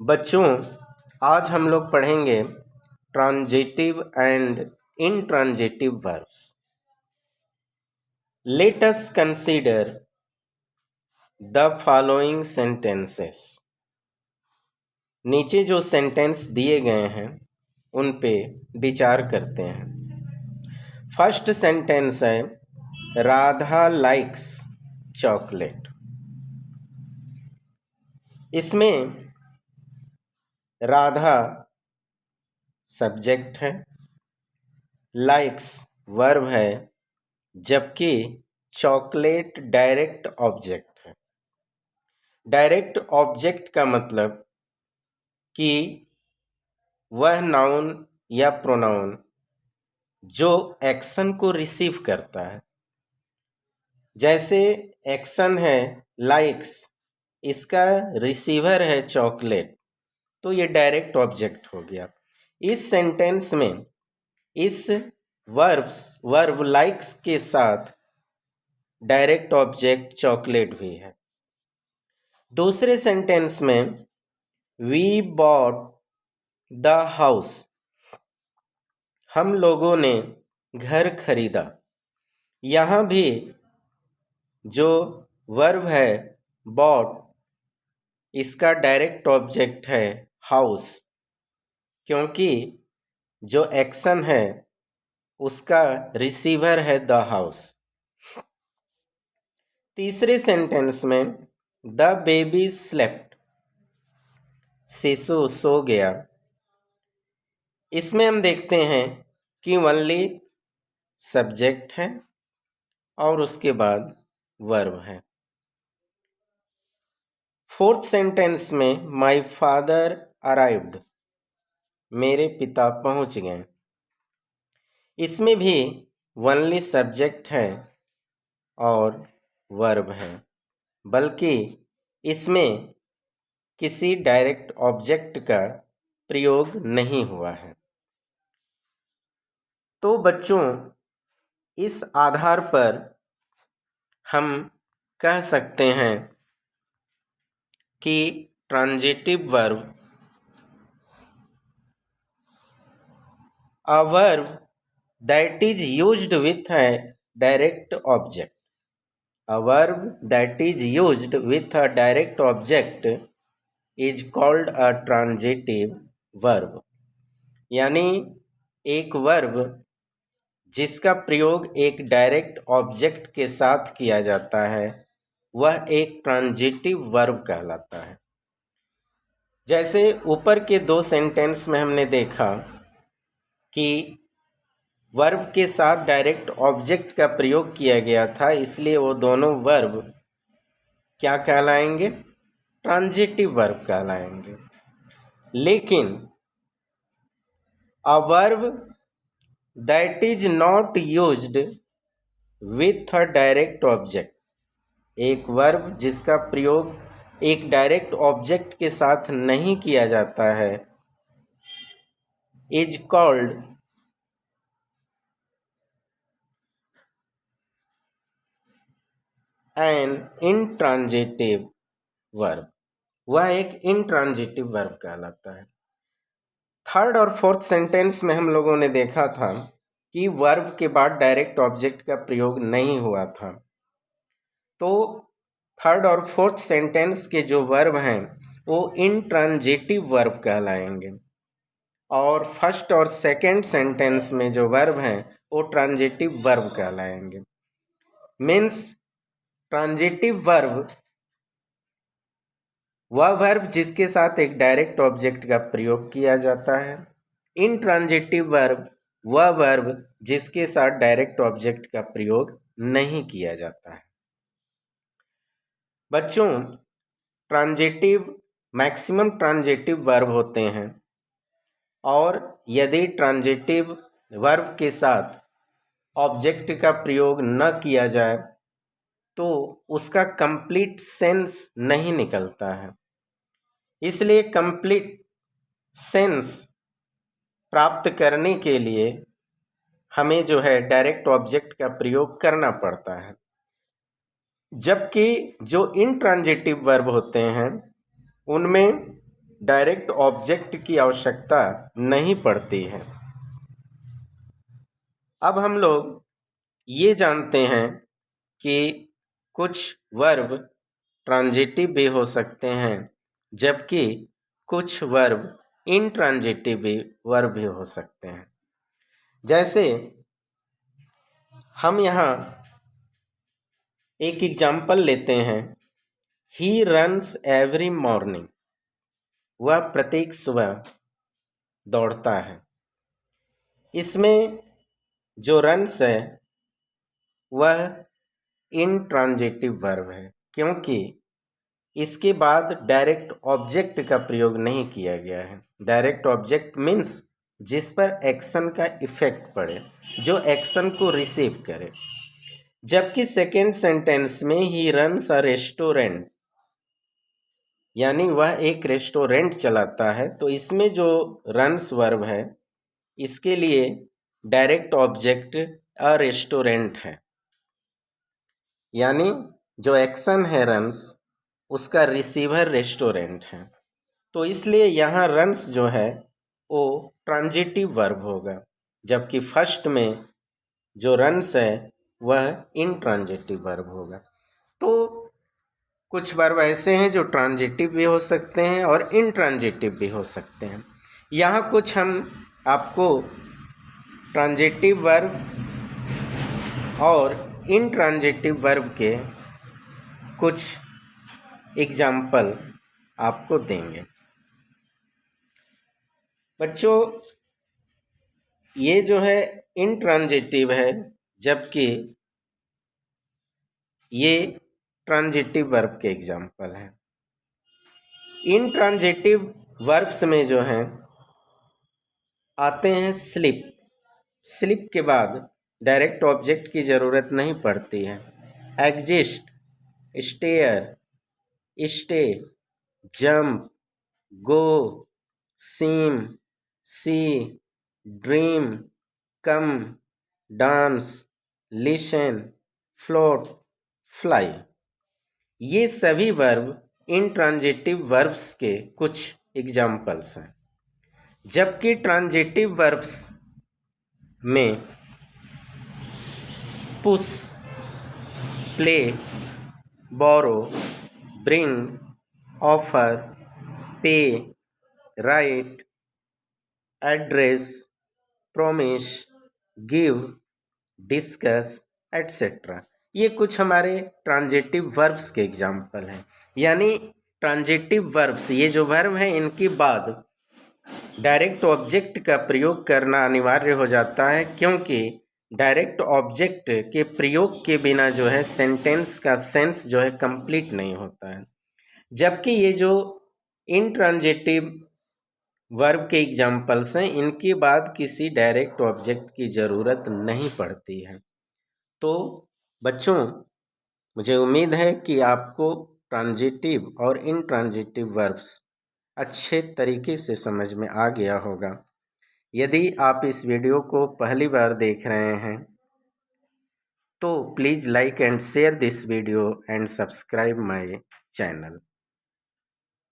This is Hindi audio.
बच्चों, आज हम लोग पढ़ेंगे transitive and intransitive verbs. Let us consider the following sentences. नीचे जो सेंटेंस दिए गए हैं उन पे विचार करते हैं। फर्स्ट सेंटेंस है राधा लाइक्स चॉकलेट। इसमें राधा सब्जेक्ट है, लाइक्स वर्ब है, जबकि चॉकलेट डायरेक्ट ऑब्जेक्ट है। डायरेक्ट ऑब्जेक्ट का मतलब कि वह नाउन या प्रोनाउन जो एक्शन को रिसीव करता है। जैसे एक्शन है लाइक्स, इसका रिसीवर है चॉकलेट, तो ये डायरेक्ट ऑब्जेक्ट हो गया। इस सेंटेंस में इस वर्ब लाइक्स के साथ डायरेक्ट ऑब्जेक्ट चॉकलेट भी है। दूसरे सेंटेंस में वी बॉट द हाउस, हम लोगों ने घर खरीदा। यहाँ भी जो वर्ब है बॉट, इसका डायरेक्ट ऑब्जेक्ट है हाउस, क्योंकि जो एक्शन है उसका रिसीवर है द हाउस। तीसरे सेंटेंस में द बेबी स्लेप्ट, शिशु सो गया। इसमें हम देखते हैं कि ओनली सब्जेक्ट है और उसके बाद वर्ब है। फोर्थ सेंटेंस में माय फादर अराइव्ड, मेरे पिता पहुंच गए। इसमें भी ओनली सब्जेक्ट है और वर्ब है, बल्कि इसमें किसी डायरेक्ट ऑब्जेक्ट का प्रयोग नहीं हुआ है। तो बच्चों, इस आधार पर हम कह सकते हैं कि transitive verb a verb that is used with a direct object. A verb that is used with a direct object is called a transitive verb. यानी एक वर्ब जिसका प्रयोग एक डायरेक्ट ऑब्जेक्ट के साथ किया जाता है वह एक ट्रांजिटिव वर्ब कहलाता है। जैसे ऊपर के दो सेंटेंस में हमने देखा कि वर्ब के साथ डायरेक्ट ऑब्जेक्ट का प्रयोग किया गया था, इसलिए वो दोनों वर्ब क्या कहलाएंगे? ट्रांजिटिव वर्ब कहलाएंगे। लेकिन a verb that is not used with a direct object, एक वर्ब जिसका प्रयोग एक डायरेक्ट ऑब्जेक्ट के साथ नहीं किया जाता है, is called an intransitive verb, वह एक इंट्रांजिटिव वर्ब कहलाता है। थर्ड और फोर्थ सेंटेंस में हम लोगों ने देखा था कि वर्ब के बाद डायरेक्ट ऑब्जेक्ट का प्रयोग नहीं हुआ था। तो थर्ड और फोर्थ सेंटेंस के जो वर्ब हैं वो इंट्रांजिटिव वर्ब कहलाएंगे, और फर्स्ट और सेकंड सेंटेंस में जो वर्ब हैं वो ट्रांजिटिव वर्ब कहलाएंगे। मीन्स ट्रांजिटिव वर्ब वह वर्ब जिसके साथ एक डायरेक्ट ऑब्जेक्ट का प्रयोग किया जाता है। इंट्रांजिटिव वर्ब वह वर्ब जिसके साथ डायरेक्ट ऑब्जेक्ट का प्रयोग नहीं किया जाता है। बच्चों, ट्रांजिटिव मैक्सिमम ट्रांजिटिव वर्ब होते हैं, और यदि ट्रांजिटिव वर्ब के साथ ऑब्जेक्ट का प्रयोग न किया जाए तो उसका कंप्लीट सेंस नहीं निकलता है। इसलिए कंप्लीट सेंस प्राप्त करने के लिए हमें जो है डायरेक्ट ऑब्जेक्ट का प्रयोग करना पड़ता है। जबकि जो इंट्रांजिटिव वर्ब होते हैं उनमें डायरेक्ट ऑब्जेक्ट की आवश्यकता नहीं पड़ती है। अब हम लोग ये जानते हैं कि कुछ वर्ब ट्रांजिटिव भी हो सकते हैं, जबकि कुछ वर्ब इनट्रांजिटिव भी वर्ब भी हो सकते हैं। जैसे हम यहाँ एक एग्जाम्पल लेते हैं, ही रन्स एवरी मॉर्निंग, वह प्रत्येक सुबह दौड़ता है। इसमें जो रन्स है वह इनट्रांजिटिव वर्ब है, क्योंकि इसके बाद डायरेक्ट ऑब्जेक्ट का प्रयोग नहीं किया गया है। डायरेक्ट ऑब्जेक्ट मीन्स जिस पर एक्शन का इफेक्ट पड़े, जो एक्शन को रिसीव करे। जबकि सेकेंड सेंटेंस में ही रन्स अ रेस्टोरेंट, यानी वह एक रेस्टोरेंट चलाता है, तो इसमें जो रन्स वर्ब है इसके लिए डायरेक्ट ऑब्जेक्ट अ रेस्टोरेंट है, यानी जो एक्शन है रन्स उसका रिसीवर रेस्टोरेंट है। तो इसलिए यहाँ रन्स जो है वो ट्रांजिटिव वर्ब होगा, जबकि फर्स्ट में जो रन्स है वह इनट्रांजिटिव वर्ब होगा। तो कुछ वर्ब ऐसे हैं जो ट्रांजिटिव भी हो सकते हैं और इनट्रांजिटिव भी हो सकते हैं। यहाँ कुछ हम आपको ट्रांजिटिव वर्ब और इनट्रांजिटिव वर्ब के कुछ एग्जाम्पल आपको देंगे। बच्चों, ये जो है इनट्रांजिटिव है, जबकि ये ट्रांजिटिव वर्ब के एग्जाम्पल हैं। इनट्रांजिटिव वर्ब्स में जो हैं आते हैं स्लिप। स्लिप के बाद डायरेक्ट ऑब्जेक्ट की ज़रूरत नहीं पड़ती है। एग्जिस्ट, स्टेयर, स्टे, जंप, गो, सीम, सी, ड्रीम, कम, डांस, लिसन, फ्लोट, फ्लाई, ये सभी वर्ब इनट्रांजिटिव वर्ब्स के कुछ एग्जाम्पल्स हैं। जबकि ट्रांजिटिव वर्ब्स में पुश, प्ले, बोरो, ब्रिंग, ऑफर, पे, right, address, promise, give, discuss, etcetera, ये कुछ हमारे ट्रांजिटिव वर्ब्स के एग्जाम्पल हैं। यानी ट्रांजिटिव वर्ब्स, ये जो वर्ब हैं इनके बाद डायरेक्ट ऑब्जेक्ट का प्रयोग करना अनिवार्य हो जाता है, क्योंकि डायरेक्ट ऑब्जेक्ट के प्रयोग के बिना जो है सेंटेंस का सेंस जो है कंप्लीट नहीं होता है। जबकि ये जो इनट्रांजिटिव वर्ब के एग्जाम्पल्स हैं इनके बाद किसी डायरेक्ट ऑब्जेक्ट की ज़रूरत नहीं पड़ती है। तो बच्चों, मुझे उम्मीद है कि आपको ट्रांजिटिव और इनट्रांजिटिव वर्ब्स अच्छे तरीके से समझ में आ गया होगा। यदि आप इस वीडियो को पहली बार देख रहे हैं तो please like and share this video and subscribe my channel.